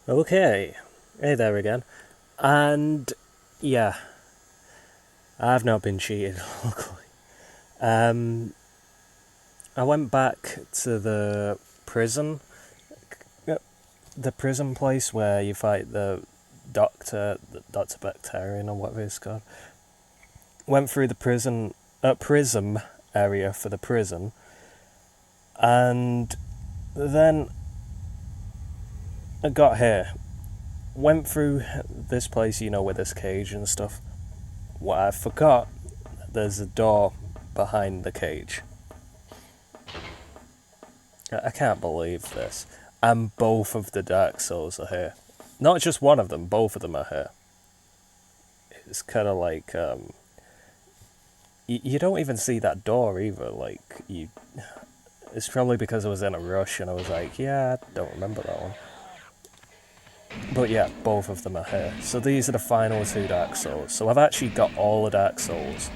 Okay, hey there again. And yeah, I've not been cheated, luckily. Um, I went back to prison, the prison place where you fight the Doctor Bacterian or whatever it's called. Went through the prism area for the prison, and then I got here. Went through this place, with this cage and stuff. What I forgot, there's a door behind the cage. I can't believe this. And both of the Dark Souls are here. Not just one of them, both of them are here. It's kind of like, you don't even see that door either. It's probably because I was in a rush and I was like, yeah, I don't remember that one. But yeah, both of them are here. So these are the final two Dark Souls. So I've actually got all the Dark Souls.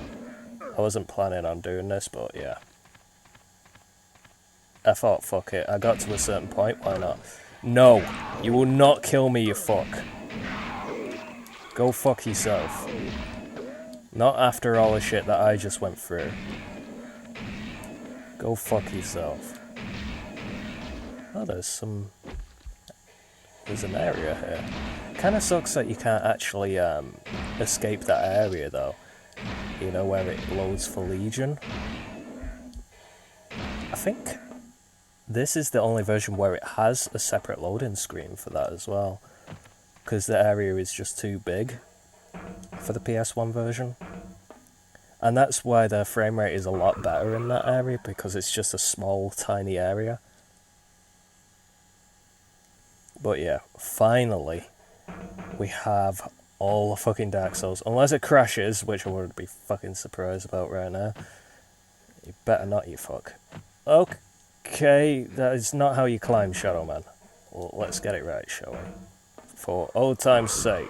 I wasn't planning on doing this, but yeah. I thought, fuck it. I got to a certain point, why not? No, you will not kill me, you fuck. Go fuck yourself. Not after all the shit that I just went through. Go fuck yourself. Oh, there's an area here. Kinda sucks that you can't actually escape that area though. You know, where it loads for Legion. I think this is the only version where it has a separate loading screen for that as well. Because the area is just too big for the PS1 version. And that's why the frame rate is a lot better in that area, because it's just a small, tiny area. But yeah, finally, we have all the fucking Dark Souls. Unless it crashes, which I would be fucking surprised about right now. You better not, you fuck. Okay, that is not how you climb Shadowman. Well, let's get it right, shall we? For old time's sake.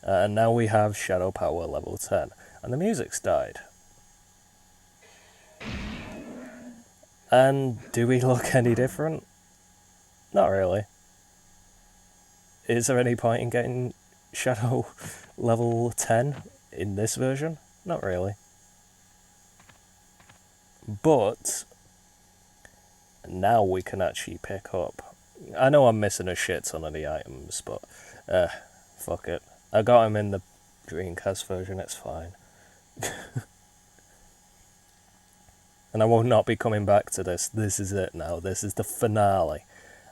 And now we have Shadow Power level 10. And the music's died. And do we look any different? Not really. Is there any point in getting Shadow level 10 in this version? Not really. But now we can actually pick up. I know I'm missing a shit ton of the items, but fuck it. I got them in the Dreamcast version, it's fine. And I will not be coming back to this. This is it now. This is the finale.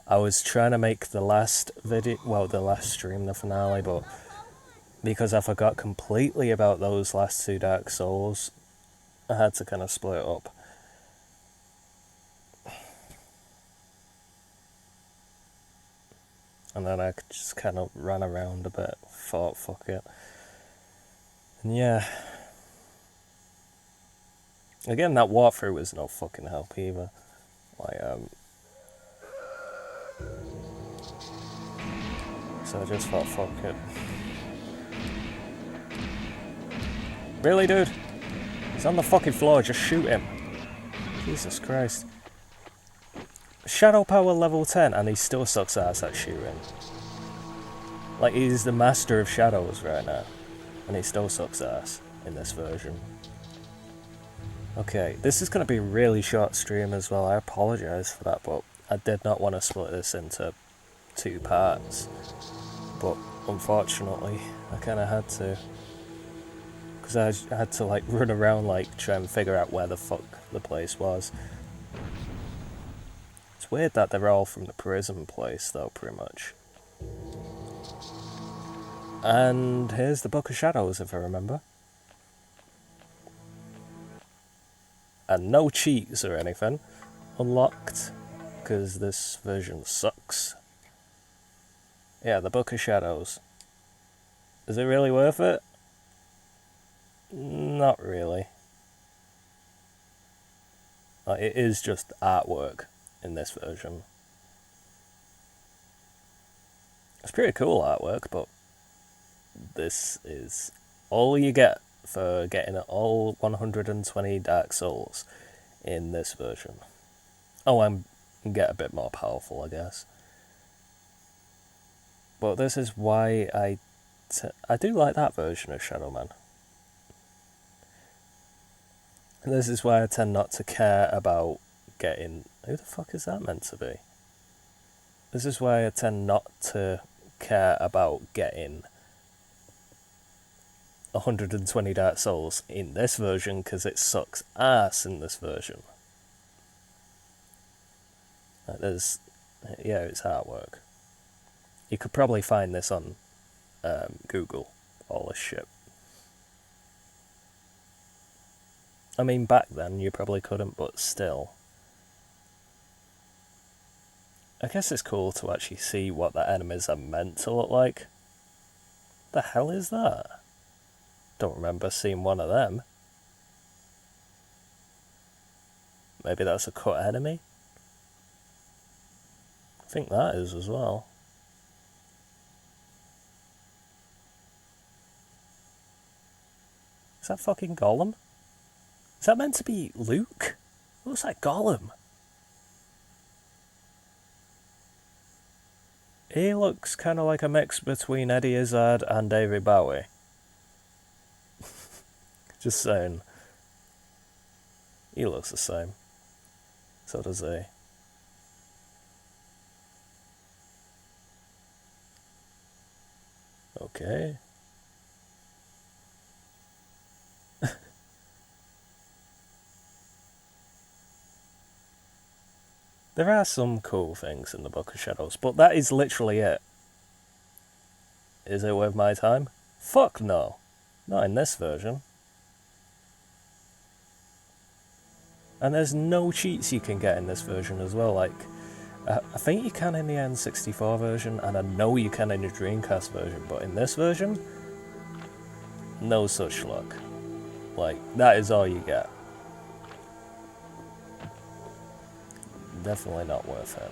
I was trying to make the last stream the finale, but because I forgot completely about those last two Dark Souls, I had to kind of split it up. And then I just kind of ran around a bit, thought, fuck it. And yeah. Again, that walkthrough was no fucking help either. So I just thought, fuck it. Really, dude? He's on the fucking floor, just shoot him. Jesus Christ. Shadow Power level 10, and he still sucks ass at shooting. Like, he's the master of shadows right now, and he still sucks ass in this version. Okay, this is going to be a really short stream as well, I apologise for that, but I did not want to split this into 2 parts. But unfortunately, I kind of had to. Because I had to run around try and figure out where the fuck the place was. It's weird that they're all from the prison place though, pretty much. And here's the Book of Shadows, if I remember. And no cheats or anything. Unlocked, because this version sucks. Yeah, the Book of Shadows. Is it really worth it? Not really. It is just artwork in this version. It's pretty cool artwork, but this is all you get for getting all 120 Dark Souls in this version. Oh, and get a bit more powerful, I guess. But this is why I do like that version of Shadowman. This is why I tend not to care about getting... Who the fuck is that meant to be? This is why I tend not to care about getting 120 Dark Souls in this version, because it sucks ass in this version. It's artwork. You could probably find this on Google, all this shit. I mean, back then you probably couldn't, but still. I guess it's cool to actually see what the enemies are meant to look like. The hell is that? Don't remember seeing one of them. Maybe that's a cut enemy? I think that is as well. Is that fucking Gollum? Is that meant to be Luke? It looks like Gollum. He looks kind of like a mix between Eddie Izzard and David Bowie. Just saying. He looks the same. So does he. Okay. There are some cool things in the Book of Shadows, but that is literally it. Is it worth my time? Fuck no. Not in this version. And there's no cheats you can get in this version as well. Like, I think you can in the N64 version, and I know you can in the Dreamcast version, but in this version, no such luck. Like, that is all you get. Definitely not worth it.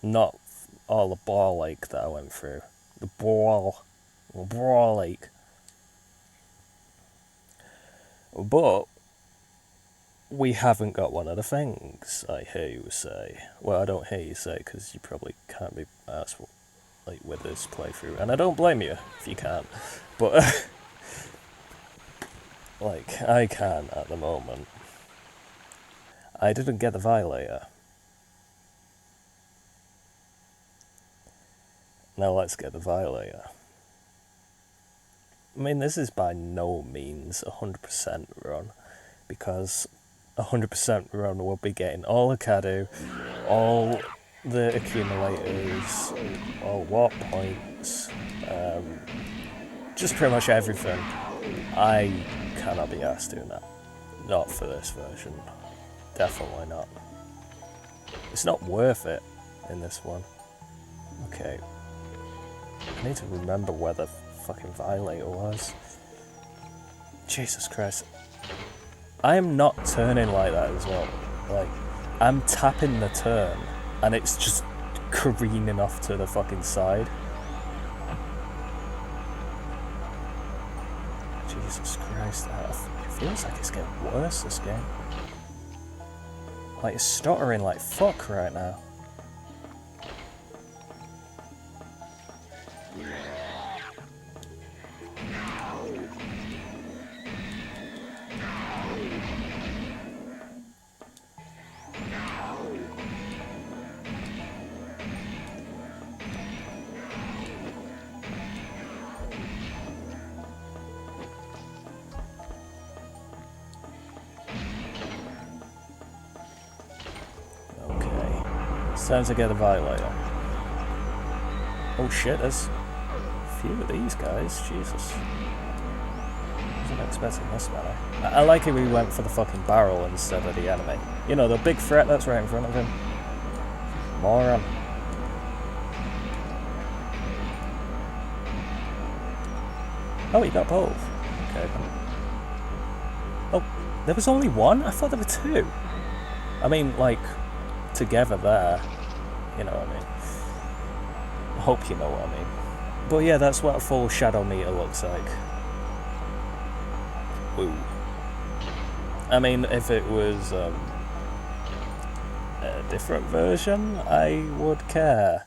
Not all the ball ache that I went through. The brawl ache. But we haven't got one of the things, I hear you say. Well, I don't hear you say, because you probably can't be asked with this playthrough, and I don't blame you if you can't. But I can at the moment. I didn't get the Violator. Now let's get the Violator. I mean, this is by no means 100% run, because 100% run will be getting all the Cadu, all the accumulators, all warp points, just pretty much everything. I cannot be asked doing that. Not for this version. Definitely not. It's not worth it in this one. Okay. I need to remember where the fucking Violator was. Jesus Christ. I am not turning like that as well. Like, I'm tapping the turn, and it's just careening off to the fucking side. Jesus Christ. It feels like it's getting worse, this game. Like, it's stuttering like fuck right now. Time to get the Violator. Oh shit, there's a few of these guys, Jesus. Wasn't expecting this man. I like it we went for the fucking barrel instead of the enemy. You know, the big threat that's right in front of him. Moron. Oh, he got both. Okay. Oh, there was only one? I thought there were two. I mean, like, together there. You know what I mean? I hope you know what I mean. But yeah, that's what a full shadow meter looks like. Ooh. I mean, if it was a different version, I would care.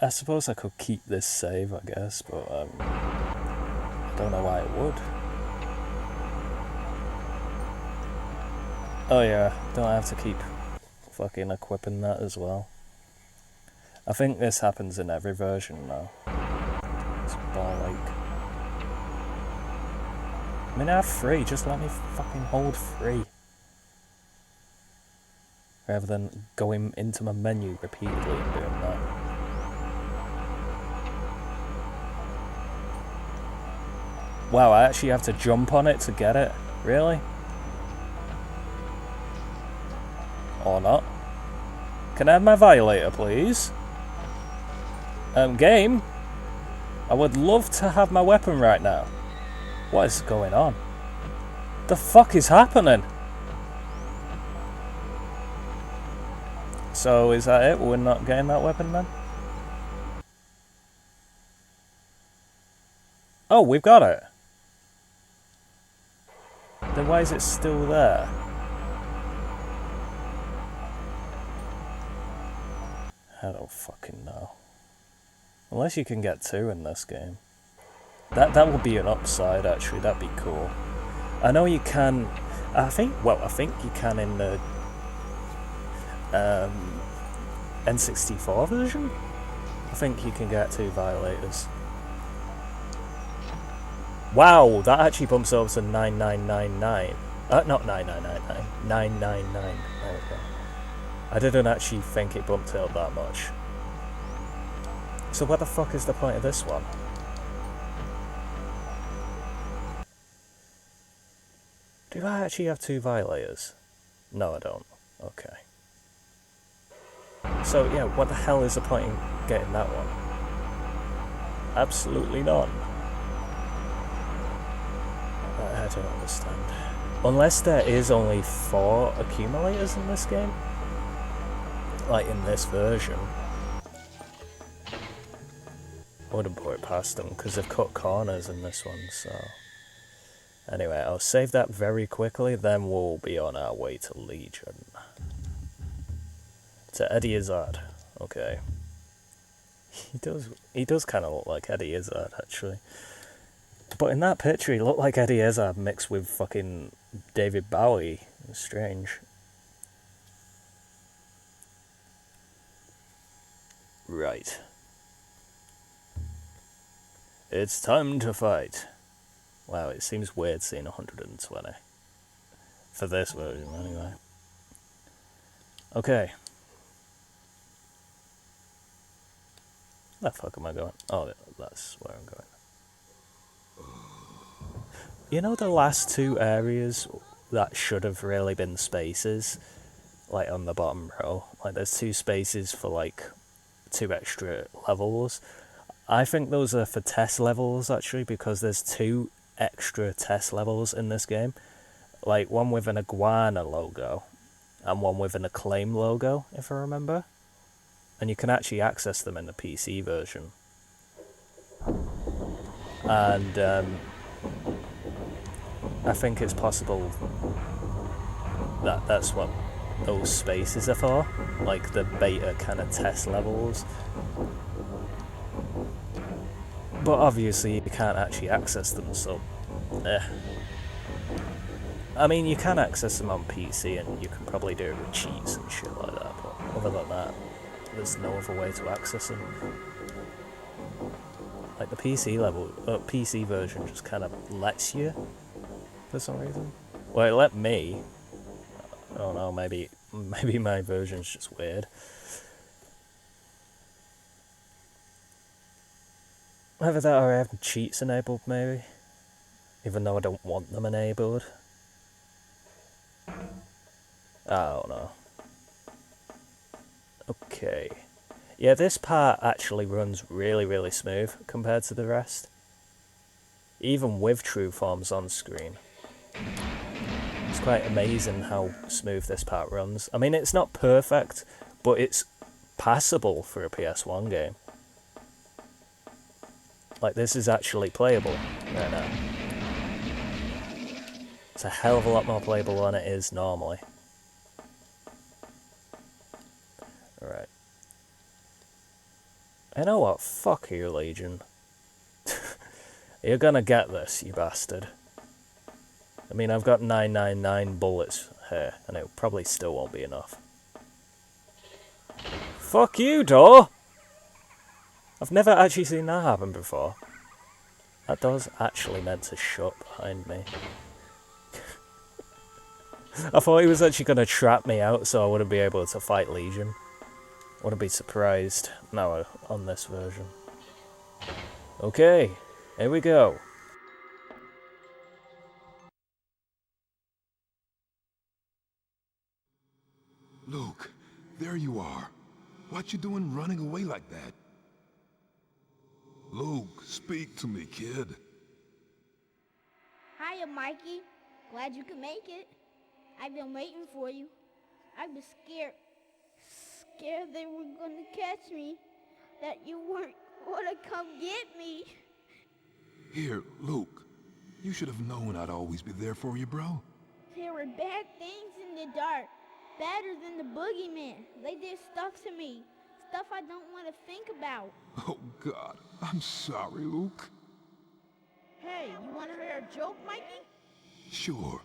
I suppose I could keep this save, I guess, but I don't know why it would. Oh yeah, don't I have to keep fucking equipping that as well? I think this happens in every version now. It's ball like. I mean, I have 3, just let me fucking hold 3. Rather than going into my menu repeatedly and doing that. Wow, I actually have to jump on it to get it? Really? Or not? Can I have my Violator, please? Game? I would love to have my weapon right now. What is going on? The fuck is happening? So is that it? We're not getting that weapon then? Oh, we've got it. Then why is it still there? I don't fucking know. Unless you can get 2 in this game. That would be an upside actually, that'd be cool. I know you can, I think you can in the N64 version? I think you can get 2 Violators. Wow, that actually bumps over to 9999. Not 9999, 999. There we go. I didn't actually think it bumped it up that much. So what the fuck is the point of this one? Do I actually have 2 Violators? No, I don't. Okay. So yeah, what the hell is the point in getting that one? Absolutely none. I don't understand. Unless there is only 4 accumulators in this game. Like in this version. I wouldn't put it past them because they've cut corners in this one, so... Anyway, I'll save that very quickly, then we'll be on our way to Legion. To Eddie Izzard. Okay. He does kind of look like Eddie Izzard, actually. But in that picture, he looked like Eddie Izzard mixed with fucking David Bowie. It's strange. Right. It's time to fight. Wow, it seems weird seeing 120. For this version, anyway. Okay. Where the fuck am I going? Oh, that's where I'm going. You know the last 2 areas that should have really been spaces? Like on the bottom row? Like there's 2 spaces for like 2 extra levels. I think those are for test levels actually, because there's 2 extra test levels in this game. Like one with an iguana logo and one with an acclaim logo, if I remember. And you can actually access them in the PC version. And I think it's possible that that's what those spaces are for, like the beta kind of test levels. But obviously you can't actually access them, so I mean, you can access them on PC and you can probably do it with cheats and shit like that, but other than that, there's no other way to access them. Like the PC version just kind of lets you, for some reason. Well, it let me. I don't know, maybe my version's just weird. Either that or I have cheats enabled, maybe. Even though I don't want them enabled. I don't know. Okay. Yeah, this part actually runs really, really smooth compared to the rest. Even with true forms on screen. It's quite amazing how smooth this part runs. I mean, it's not perfect, but it's passable for a PS1 game. Like, this is actually playable right now. It's a hell of a lot more playable than it is normally. You know what? Fuck you, Legion. You're gonna get this, you bastard. I mean, I've got 999 bullets here, and it probably still won't be enough. Fuck you, door! I've never actually seen that happen before. That door's actually meant to shut behind me. I thought he was actually going to trap me out so I wouldn't be able to fight Legion. Wouldn't be surprised now on this version. Okay, here we go. Luke, there you are. What you doing running away like that? Luke, speak to me, kid. Hiya, Mikey. Glad you could make it. I've been waiting for you. I was scared they were gonna catch me, that you weren't gonna come get me. Here, Luke. You should have known I'd always be there for you, bro. There were bad things in the dark, badder than the boogeyman. They did stuff to me, stuff I don't want to think about. Oh, God. I'm sorry, Luke. Hey, you want to hear a joke, Mikey? Sure.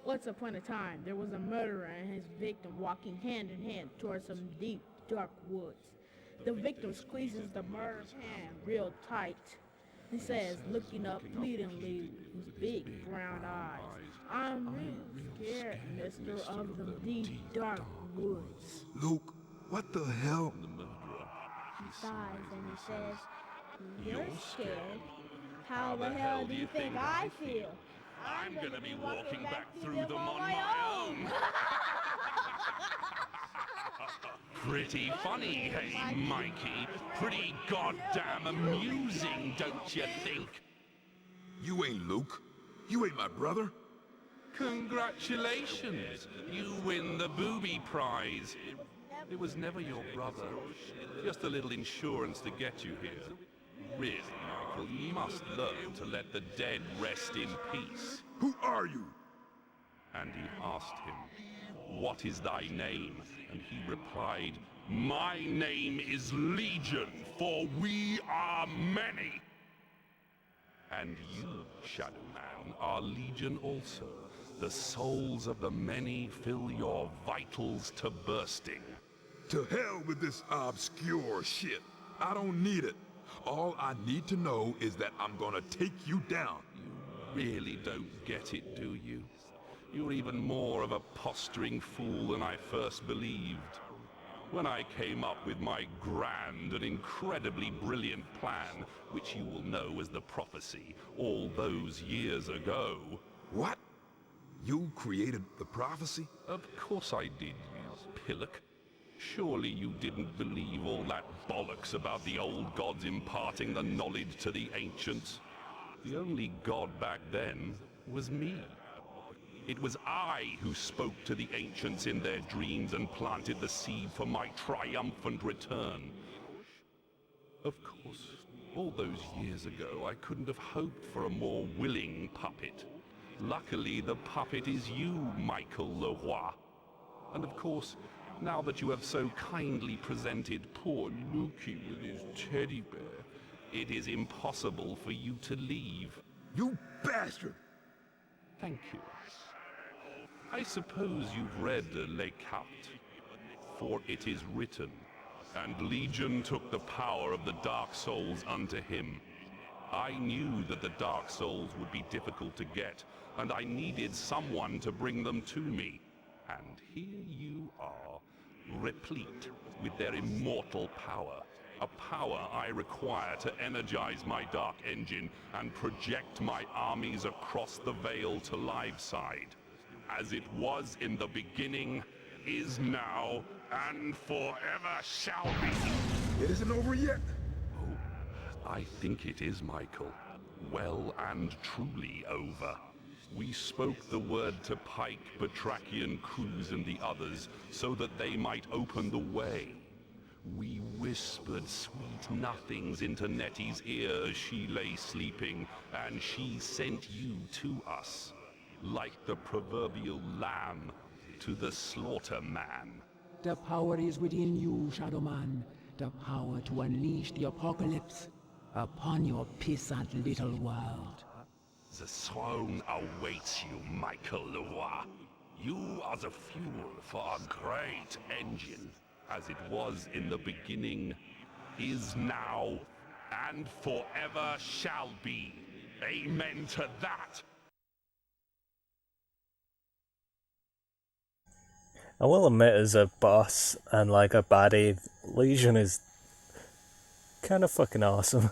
Once upon a time, there was a murderer and his victim walking hand in hand towards some deep, dark woods. The victim squeezes the murderer's hand real tight. He says, looking up pleadingly with big brown eyes, "I'm real scared, mister, of the deep, dark woods." Luke, what the hell? He sighs and he says, "You're scared. How the hell do you think I feel? I'm gonna be walking back through them on my own. Pretty funny, hey, Mikey? Pretty goddamn amusing, don't you think? You ain't Luke. You ain't my brother. Congratulations! You win the booby prize. It was never your brother. Just a little insurance to get you here. Really, Michael, you must learn to let the dead rest in peace. Who are you? And he asked him, "What is thy name?" And he replied, "My name is Legion, for we are many." And you, Shadowman, are Legion also. The souls of the many fill your vitals to bursting. To hell with this obscure shit. I don't need it. All I need to know is that I'm gonna take you down. You really don't get it, do you? You're even more of a posturing fool than I first believed. When I came up with my grand and incredibly brilliant plan, which you will know as the prophecy, all those years ago... What? You created the prophecy? Of course I did, you pillock. Surely you didn't believe all that bollocks about the old gods imparting the knowledge to the ancients. The only god back then was me. It was I who spoke to the ancients in their dreams and planted the seed for my triumphant return. Of course, all those years ago, I couldn't have hoped for a more willing puppet. Luckily, the puppet is you, Michael Leroy. And of course, now that you have so kindly presented poor Lukey with his teddy bear, it is impossible for you to leave. You bastard! Thank you. I suppose you've read Les Cartes, for it is written, "And Legion took the power of the Dark Souls unto him." I knew that the Dark Souls would be difficult to get, and I needed someone to bring them to me. And here you are, replete with their immortal power. A power I require to energize my dark engine and project my armies across the Veil to Liveside. As it was in the beginning, is now, and forever shall be. It isn't over yet. Oh, I think it is, Michael. Well and truly over. We spoke the word to Pike, Batrachian, Cruz, and the others, so that they might open the way. We whispered sweet nothings into Nettie's ear as she lay sleeping, and she sent you to us, like the proverbial lamb to the slaughter man. The power is within you, Shadowman. the power to unleash the apocalypse upon your peasant little world. The throne awaits you, Michael Leroy. You are the fuel for a great engine, as it was in the beginning, is now, and forever shall be. Amen to that! I will admit, as a boss and like a baddie, Legion is kind of fucking awesome.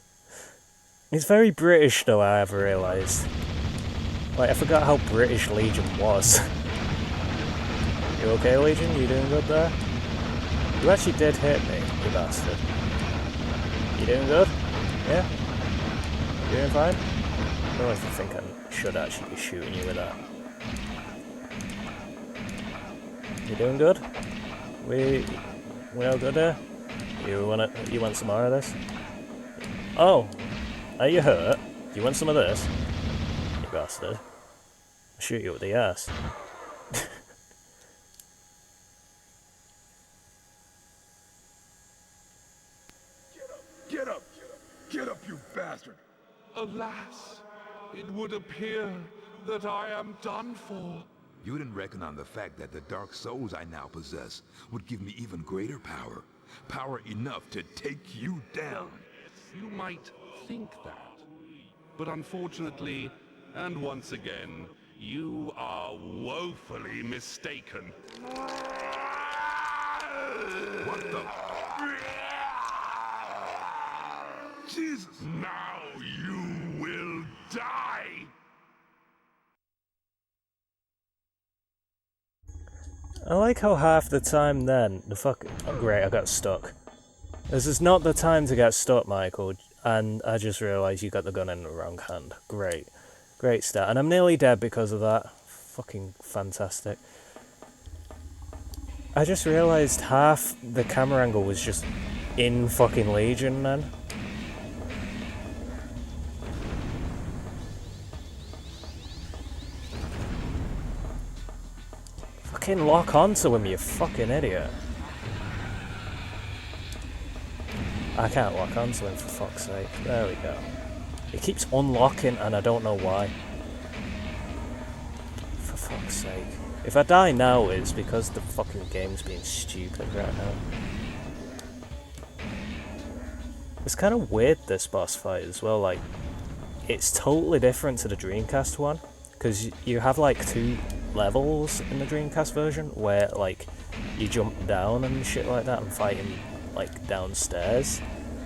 It's very British though, I have realised. Like, I forgot how British Legion was. You okay, Legion? You doing good there? You actually did hit me, you bastard. You doing good? Yeah? You doing fine? I don't know if I think I should actually be shooting you with that. You doing good? We all good there? You want some more of this? Oh! Are you hurt? Do you want some of this? You bastard. I'll shoot you with the ass. Get up! Get up, you bastard! Alas, it would appear that I am done for. You didn't reckon on the fact that the dark souls I now possess would give me even greater power. Power enough to take you down. You might think that, but unfortunately, and once again, you are woefully mistaken. What the? Jesus! Now you will die! I like how half the time then, oh great, I got stuck. This is not the time to get stuck, Michael, and I just realised you got the gun in the wrong hand. Great. Great start. And I'm nearly dead because of that. Fucking fantastic. I just realised half the camera angle was just in fucking Legion then. Fucking lock onto him, you fucking idiot. I can't lock onto him for fuck's sake. There we go. It keeps unlocking and I don't know why. For fuck's sake. If I die now, it's because the fucking game's being stupid right now. It's kind of weird, this boss fight as well. Like, it's totally different to the Dreamcast one. Because you have like 2 levels in the Dreamcast version where like you jump down and shit like that and fighting like downstairs.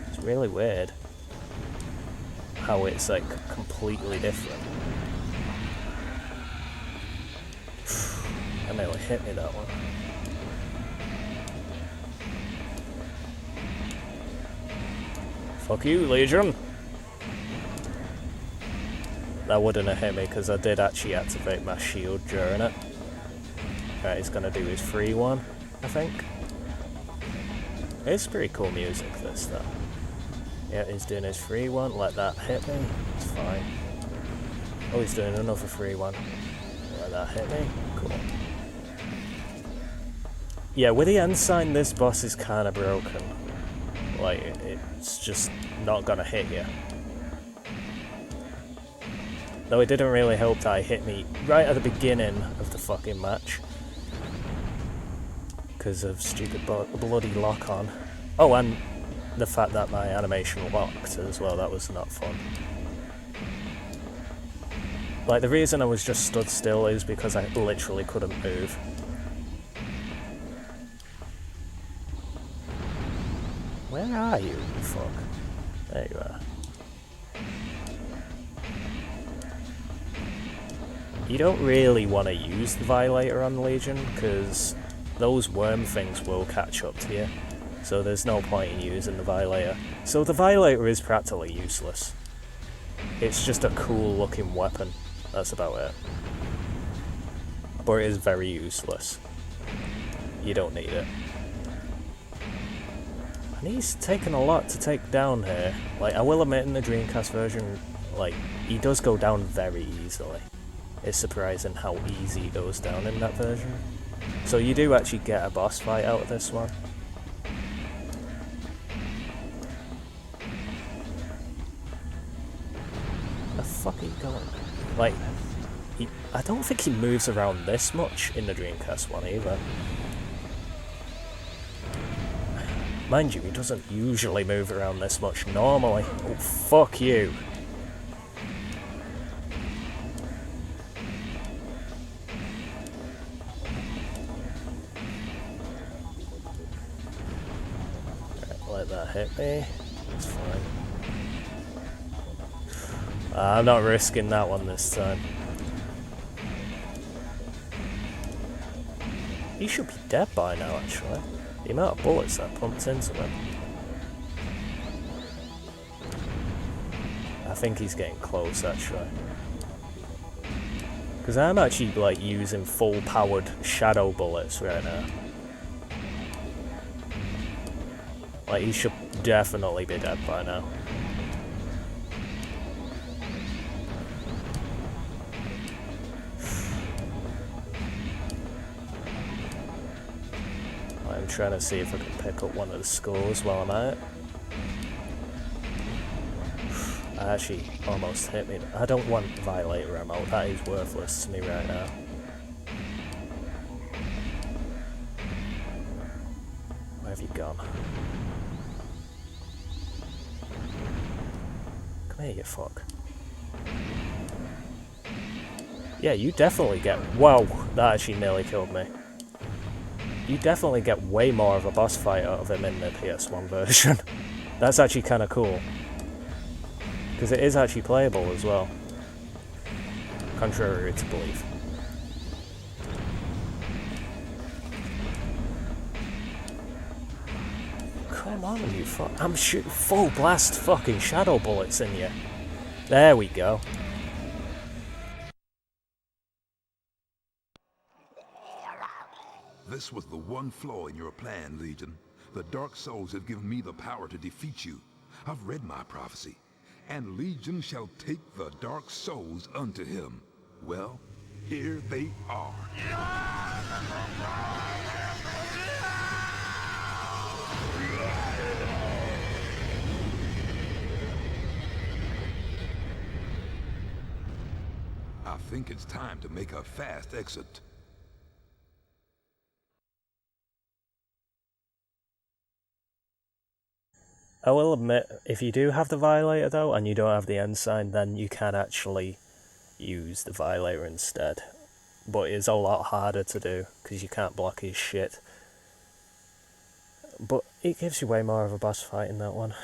It's really weird how it's like completely different. That nearly hit me, that one. Fuck you, Legion! That wouldn't have hit me because I did actually activate my shield during it. Right, he's gonna do his free one, I think. It's pretty cool music, this though. Yeah, he's doing his free one. Let that hit me. It's fine. Oh, he's doing another free one. Let that hit me. Cool. Yeah, with the ensign, this boss is kind of broken. Like, it's just not gonna hit you. Though it didn't really help that it hit me right at the beginning of the fucking match. Because of stupid bloody lock-on. Oh, and the fact that my animation locked as well, that was not fun. Like, the reason I was just stood still is because I literally couldn't move. Where are you, you fuck? There you are. You don't really want to use the Violator on Legion, because those worm things will catch up to you. So there's no point in using the Violator. So the Violator is practically useless. It's just a cool looking weapon. That's about it. But it is very useless. You don't need it. And he's taken a lot to take down here. Like, I will admit in the Dreamcast version, like, he does go down very easily. It's surprising how easy he goes down in that version. So you do actually get a boss fight out of this one. going? Like, I don't think he moves around this much in the Dreamcast one either. Mind you, he doesn't usually move around this much normally. Oh, fuck you. Right, let that hit me. It's fine. I'm not risking that one this time. He should be dead by now, actually. The amount of bullets that pumped into him. I think he's getting close, actually. Because I'm actually, like, using full-powered shadow bullets right now. Like, he should definitely be dead by now. I'm trying to see if I can pick up one of the skulls while I'm at it. I actually almost hit me. I don't want Violator ammo, that is worthless to me right now. Where have you gone? Come here, you fuck. Yeah, you definitely get... Whoa, that actually nearly killed me. You definitely get way more of a boss fight out of him in the PS1 version. That's actually kind of cool. Because it is actually playable as well. Contrary to belief. Come on, you fuck. I'm shooting full blast fucking shadow bullets in you. There we go. This was the one flaw in your plan, Legion. The Dark Souls have given me the power to defeat you. I've read my prophecy. And Legion shall take the Dark Souls unto him. Well, here they are. I think it's time to make a fast exit. I will admit, if you do have the Violator though, and you don't have the Ensign, then you can actually use the Violator instead. But it's a lot harder to do, because you can't block his shit. But it gives you way more of a boss fight in that one.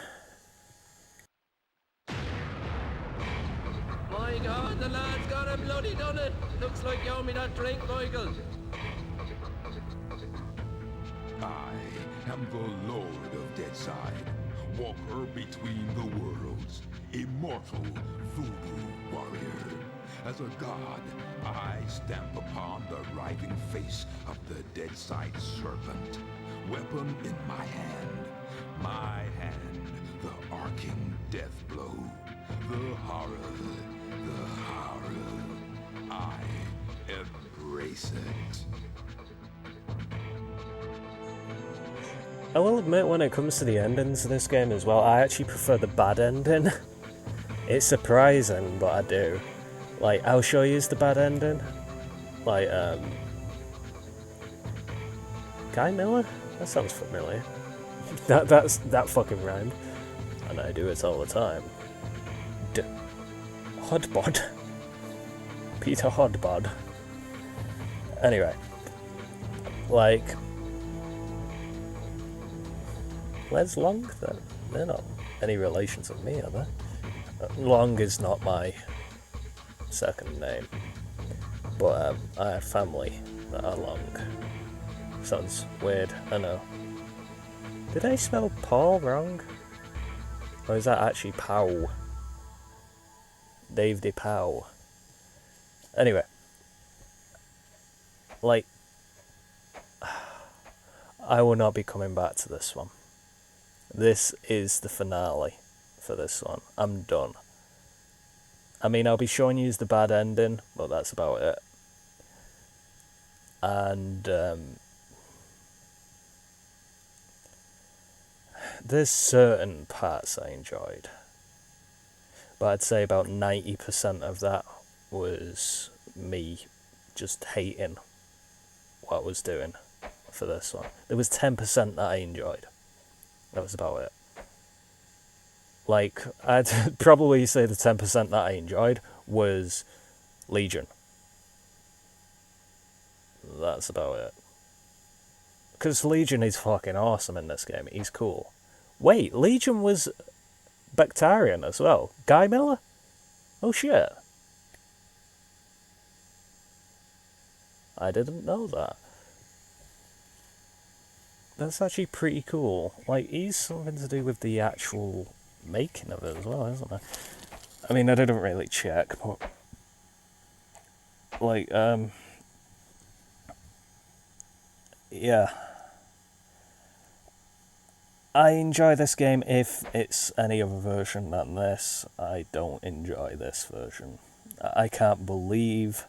My God, the lad's got him bloody done it. Looks like you owe me that drink, Michael. I am the Lord of Deadside, walker between the worlds, immortal voodoo warrior. As a god, I stamp upon the writhing face of the Deadside serpent. Weapon in my hand, the arcing death blow. The horror, I embrace it. I will admit, when it comes to the endings of this game as well, I actually prefer the bad ending. It's surprising, but I do. Like, I'll show you the bad ending. Like, Guy Miller? That sounds familiar. That fucking rhymed. And I do it all the time. Hodbod. Peter Hodbod. Anyway. Like... Les Long? They're not any relations of me, are they? Long is not my second name. But I have family that are Long. Sounds weird, I know. Did I spell Paul wrong? Or is that actually Pow? Dave DePow. Anyway. Like, I will not be coming back to this one. This is the finale for this one. I'm done. I mean, I'll be showing you the bad ending, but that's about it. And there's certain parts I enjoyed. but I'd say about 90% of that was me just hating what I was doing for this one. There was 10% that I enjoyed. That was about it. Like, I'd probably say the 10% that I enjoyed was Legion. That's about it. Because Legion is fucking awesome in this game. He's cool. Wait, Legion was Bactarian as well. Guy Miller? Oh shit. I didn't know that. That's actually pretty cool. Like, he's something to do with the actual making of it as well, isn't it? I mean, I didn't really check, but... Like, yeah. I enjoy this game if it's any other version than this. I don't enjoy this version. I can't believe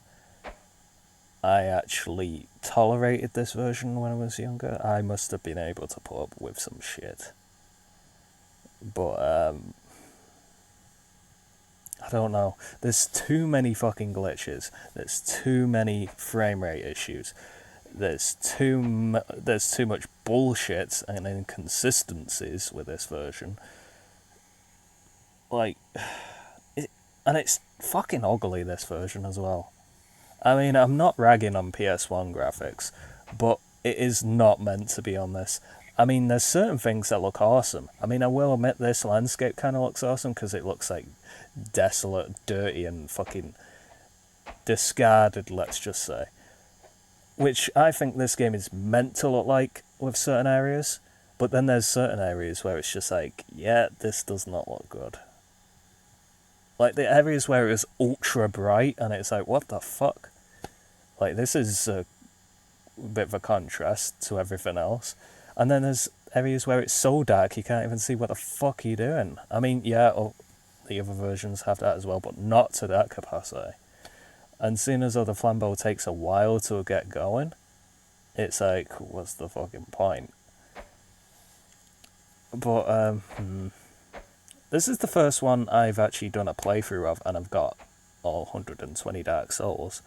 I actually tolerated this version when I was younger. I must have been able to put up with some shit. But, I don't know. There's too many fucking glitches. There's too many frame rate issues. There's too much bullshit and inconsistencies with this version. Like, and it's fucking ugly, this version as well. I mean, I'm not ragging on PS1 graphics, but it is not meant to be on this. I mean, there's certain things that look awesome. I mean, I will admit this landscape kind of looks awesome because it looks like desolate, dirty, and fucking discarded, let's just say. Which I think this game is meant to look like with certain areas, but then there's certain areas where it's just like, yeah, this does not look good. Like the areas where it was ultra bright and it's like, what the fuck? Like, this is a bit of a contrast to everything else. And then there's areas where it's so dark you can't even see what the fuck you're doing. I mean, yeah, the other versions have that as well, but not to that capacity. And seeing as though the flambeau takes a while to get going, it's like, what's the fucking point? But, this is the first one I've actually done a playthrough of, and I've got all 120 Dark Souls.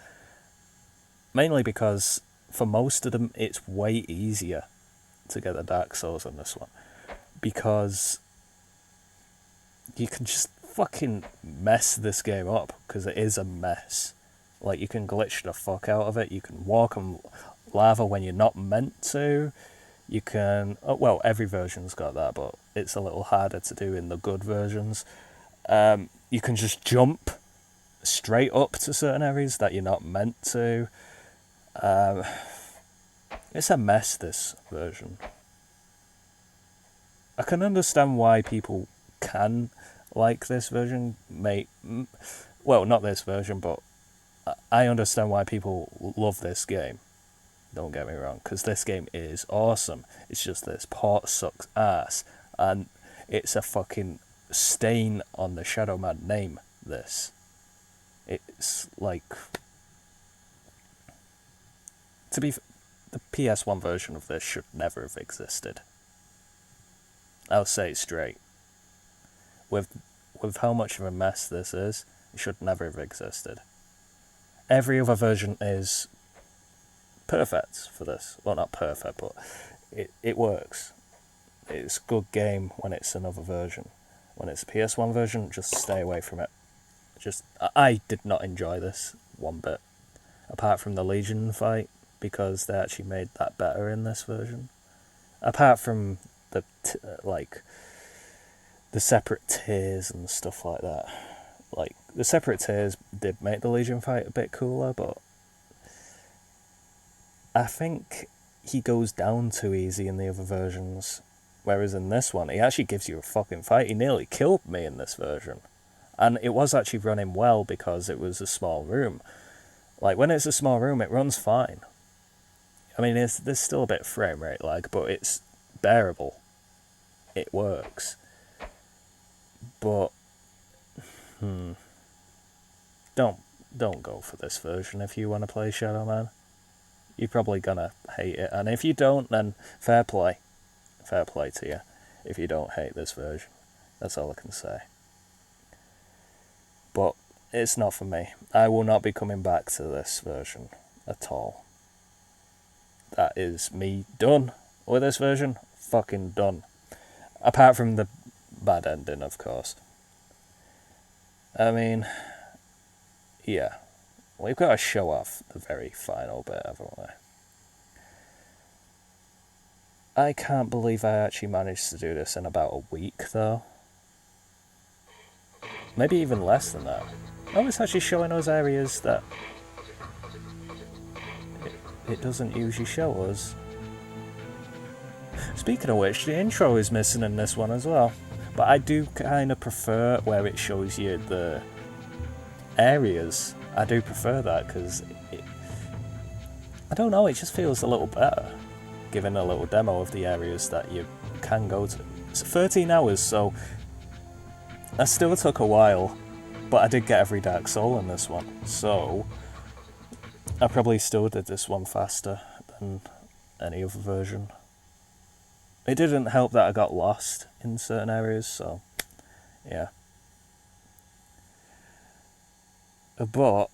Mainly because, for most of them, it's way easier to get the Dark Souls on this one. Because you can just fucking mess this game up, because it is a mess. Like, you can glitch the fuck out of it, you can walk on lava when you're not meant to, you can... Oh, well, every version's got that, but it's a little harder to do in the good versions. You can just jump straight up to certain areas that you're not meant to. It's a mess, this version. I can understand why people can like this version. Well, not this version, but I understand why people love this game. Don't get me wrong, because this game is awesome. It's just this port sucks ass, and it's a fucking stain on the Shadowman name, this. It's like... the PS1 version of this should never have existed. I'll say it straight. With how much of a mess this is, it should never have existed. Every other version is perfect for this. Well, not perfect, but it works. It's a good game when it's another version. When it's a PS1 version, just stay away from it. I did not enjoy this one bit. Apart from the Legion fight, because they actually made that better in this version. Apart from the separate tiers and stuff like that. Like, the separate tiers did make the Legion fight a bit cooler, but I think he goes down too easy in the other versions. Whereas in this one, he actually gives you a fucking fight. He nearly killed me in this version. And it was actually running well because it was a small room. Like, when it's a small room, it runs fine. I mean, there's still a bit of frame rate lag, but it's bearable. It works. But, don't go for this version if you want to play Shadowman. You're probably gonna hate it, and if you don't, then fair play. Fair play to you if you don't hate this version. That's all I can say. it's not for me. I will not be coming back to this version at all. That is me done with this version. Fucking done. Apart from the bad ending, of course. I mean, yeah. We've got to show off the very final bit, haven't we? I can't believe I actually managed to do this in about a week, though. Maybe even less than that. Oh, it's actually showing us areas that it doesn't usually show us. Speaking of which, the intro is missing in this one as well. But I do kind of prefer where it shows you the areas. I do prefer that because I don't know, it just feels a little better giving a little demo of the areas that you can go to. It's 13 hours, so that still took a while, but I did get every Dark Soul in this one, so I probably still did this one faster than any other version. It didn't help that I got lost in certain areas, so yeah. But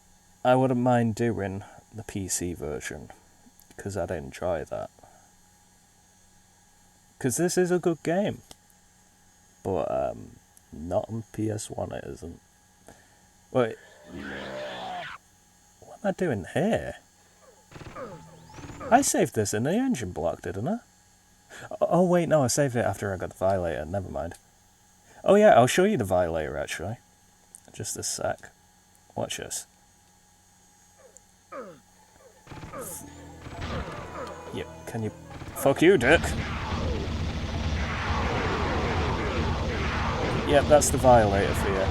I wouldn't mind doing the PC version, because I'd enjoy that. Because this is a good game, but not on PS1 it isn't. Wait, what am I doing here? I saved this in the engine block, didn't I? Oh wait, no, I saved it after I got the Violator, never mind. Oh yeah, I'll show you the Violator actually. Just a sec. Watch this. Yep, can you... Fuck you, Dick! Yep, that's the Violator for you.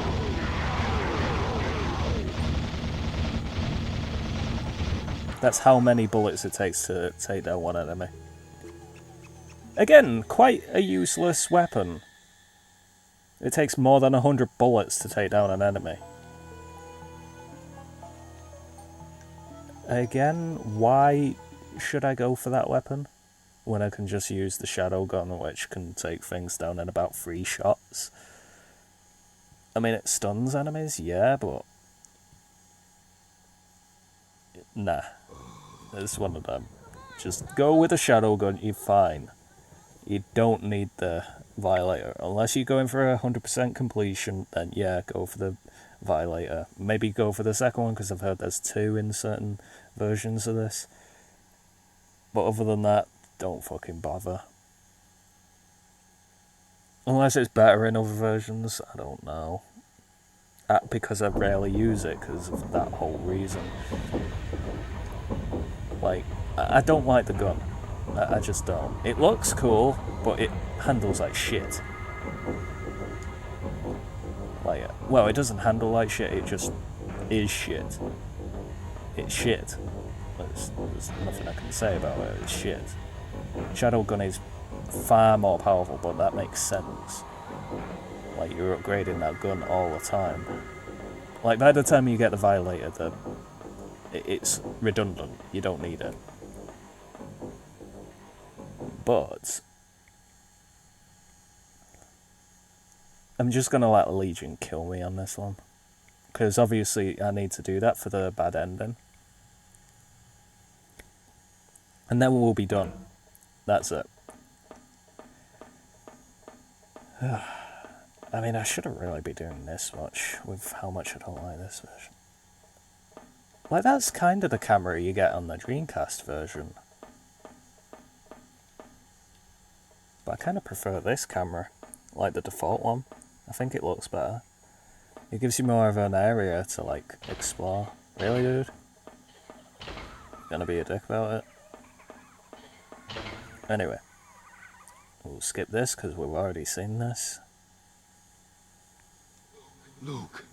That's how many bullets it takes to take down one enemy. Again, quite a useless weapon. It takes more than 100 bullets to take down an enemy. Again, why should I go for that weapon when I can just use the Shadow Gun, which can take things down in about 3 shots? I mean, it stuns enemies, yeah, but... Nah. It's one of them. Just go with the Shadow Gun, you're fine. You don't need the Violator. Unless you're going for 100% completion, then yeah, go for the Violator. Maybe go for the second one, because I've heard there's 2 in certain versions of this. But other than that, don't fucking bother. Unless it's better in other versions, I don't know. Because I rarely use it, because of that whole reason. Like, I don't like the gun. I just don't. It looks cool, but it handles like shit. Like, well, it doesn't handle like shit, it just is shit. It's shit. There's nothing I can say about it, it's shit. Shadow Gun is far more powerful, but that makes sense. Like, you're upgrading that gun all the time. Like, by the time you get the Violator, it's redundant. You don't need it. But I'm just going to let Legion kill me on this one. Because obviously I need to do that for the bad ending. And then we'll be done. That's it. I mean, I shouldn't really be doing this much with how much I don't like this version. Like, that's kind of the camera you get on the Dreamcast version. But I kind of prefer this camera, like the default one. I think it looks better. It gives you more of an area to, like, explore. Really, dude? Gonna be a dick about it? Anyway. We'll skip this, because we've already seen this. Luke.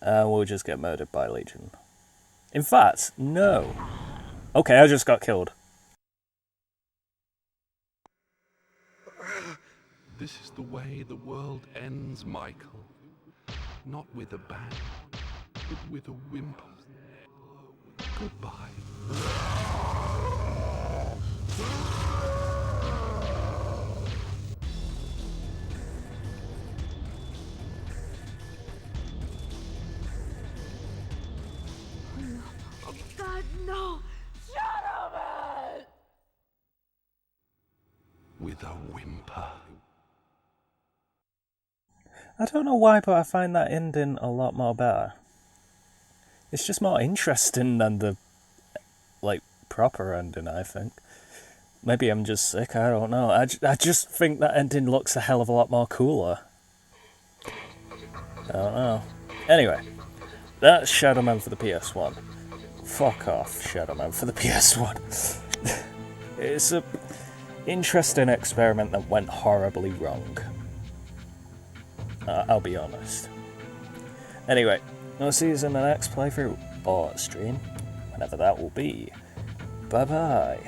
And we'll just get murdered by Legion. In fact, no. Okay, I just got killed. This is the way the world ends, Michael. Not with a bang, but with a whimper. Goodbye. No! Shadowman! With a whimper. I don't know why, but I find that ending a lot more better. It's just more interesting than the, like, proper ending, I think. Maybe I'm just sick, I don't know. I just think that ending looks a hell of a lot more cooler. I don't know. Anyway, that's Shadowman for the PS1. Fuck off, Shadowman for the PS1. It's a interesting experiment that went horribly wrong. I'll be honest. Anyway, I'll see you in the next playthrough or stream, whenever that will be. Bye bye.